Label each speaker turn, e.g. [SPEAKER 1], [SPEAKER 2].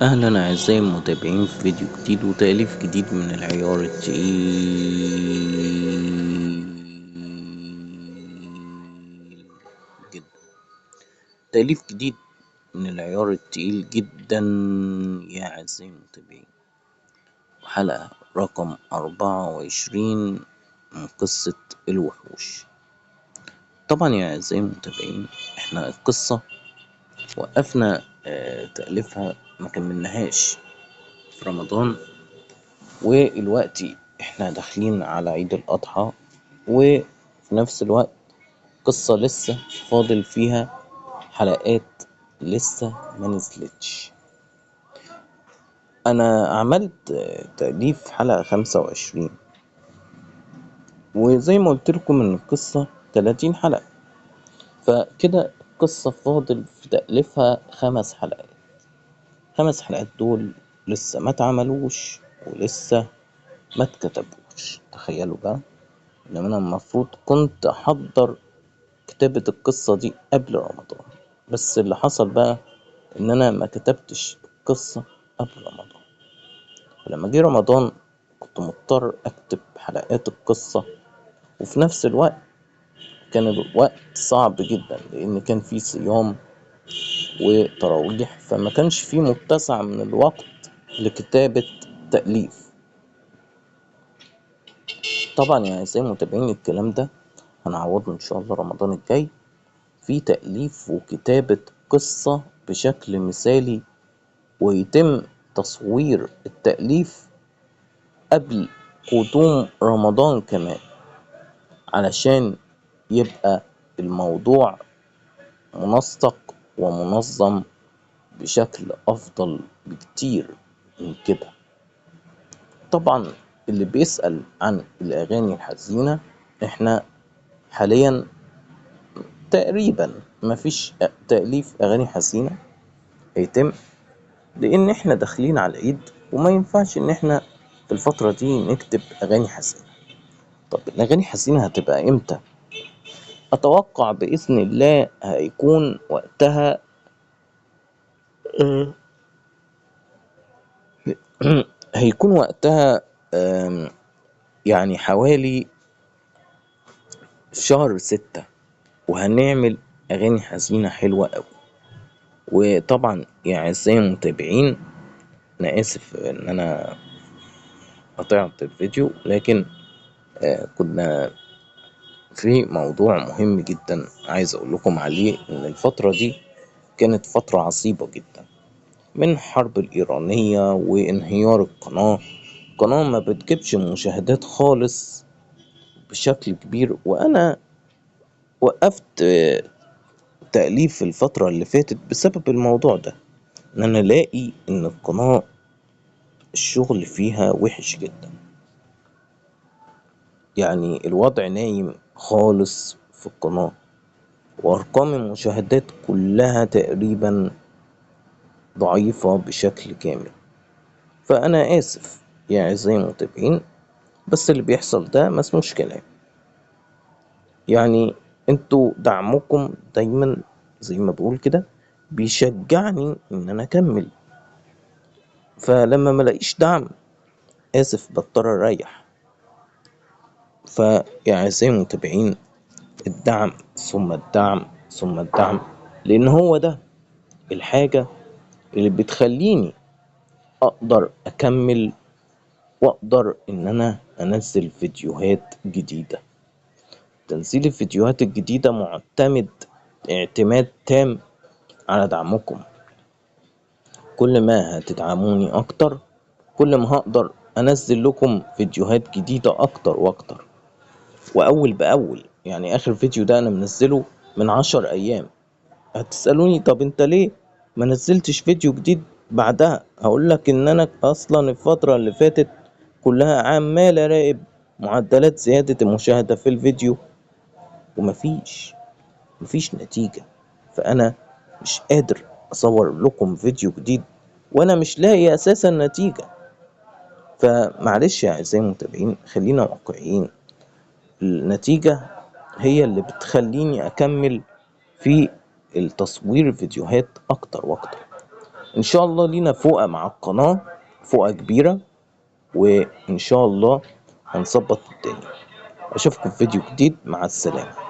[SPEAKER 1] أهلا أعزائي المتابعين في فيديو جديد وتأليف جديد من العيار التقيل جدا. تأليف جديد من العيار التقيل جدا يا أعزائي المتابعين، حلقة رقم 24 من قصة الوحوش. طبعا يا أعزائي المتابعين احنا القصة وقفنا تأليفها، ما كملناهاش في رمضان، والوقت احنا داخلين على عيد الأضحى، وفي نفس الوقت قصة لسه فاضل فيها حلقات لسه ما نزلتش. أنا عملت تأليف حلقة 25، وزي ما قلت لكم إن القصة 30 حلقة، فكده القصة فاضل في تأليفها 5 حلقات. 5 حلقات دول لسه ما اتعملوش ولسه ما اتكتبوش. تخيلوا بقى ان انا المفروض كنت احضر كتابة القصة دي قبل رمضان، بس اللي حصل بقى ان انا ما كتبتش القصة قبل رمضان. فلما جه رمضان كنت مضطر اكتب حلقات القصة، وفي نفس الوقت كان الوقت صعب جدا لان كان في صيام وتراويح، فما كانش في متسع من الوقت لكتابة تأليف. طبعا يا أعزائي المتابعين الكلام ده هنعوضه إن شاء الله رمضان الجاي في تأليف وكتابة قصة بشكل مثالي، ويتم تصوير التأليف قبل قدوم رمضان كمان، علشان يبقى الموضوع منسق ومنظم بشكل أفضل بكتير من كده. طبعا اللي بيسأل عن الأغاني الحزينة، احنا حاليا تقريبا مفيش تأليف أغاني حزينة هيتم، لأن احنا داخلين على العيد وما ينفعش إن احنا في الفترة دي نكتب أغاني حزينة. طب الأغاني الحزينة هتبقى إمتى؟ أتوقع بإذن الله هيكون وقتها هيكون وقتها يعني حوالي شهر 6، وهنعمل أغاني حزينة حلوة أوي. وطبعا يا أعزائي المتابعين أنا آسف إن أنا قطعت الفيديو، لكن كنا في موضوع مهم جدا عايز أقول لكم عليه. إن الفترة دي كانت فترة عصيبة جدا، من حرب الإيرانية وانهيار القناة ما بتجيبش مشاهدات خالص بشكل كبير، وأنا وقفت تأليف الفترة اللي فاتت بسبب الموضوع ده. إن أنا لاقي إن القناة الشغل فيها وحش جدا، يعني الوضع نايم خالص في القناة، وأرقام المشاهدات كلها تقريبا ضعيفة بشكل كامل. فأنا آسف يا أعزائي المتابعين، بس اللي بيحصل ده ما اسموش كلام. يعني انتوا دعمكم دايما زي ما بقول كده بيشجعني ان انا اكمل، فلما ملاقيش دعم آسف بضطر اريح. فيا أعزائي المتابعين الدعم ثم الدعم ثم الدعم، لأن هو ده الحاجة اللي بتخليني أقدر أكمل وأقدر إن أنا أنزل فيديوهات جديدة. تنزيل الفيديوهات الجديدة معتمد اعتماد تام على دعمكم. كل ما هتدعموني أكتر كل ما هقدر أنزل لكم فيديوهات جديدة أكتر وأكتر، وأول بأول. يعني آخر فيديو ده أنا منزله من 10 أيام. هتسألوني طب أنت ليه ما نزلتش فيديو جديد بعدها؟ هقولك إن أنا أصلا الفترة اللي فاتت كلها عمال أراقب معدلات زيادة المشاهدة في الفيديو، ومفيش نتيجة. فأنا مش قادر أصور لكم فيديو جديد وأنا مش لاقي أساسا نتيجة. فمعلش يا أعزائي المتابعين خلينا واقعيين، النتيجة هي اللي بتخليني أكمل في التصوير فيديوهات أكتر وأكتر. ان شاء الله لينا فوقة مع القناة، فوقة كبيرة، وان شاء الله هنظبط الدنيا. اشوفكم في فيديو جديد، مع السلامة.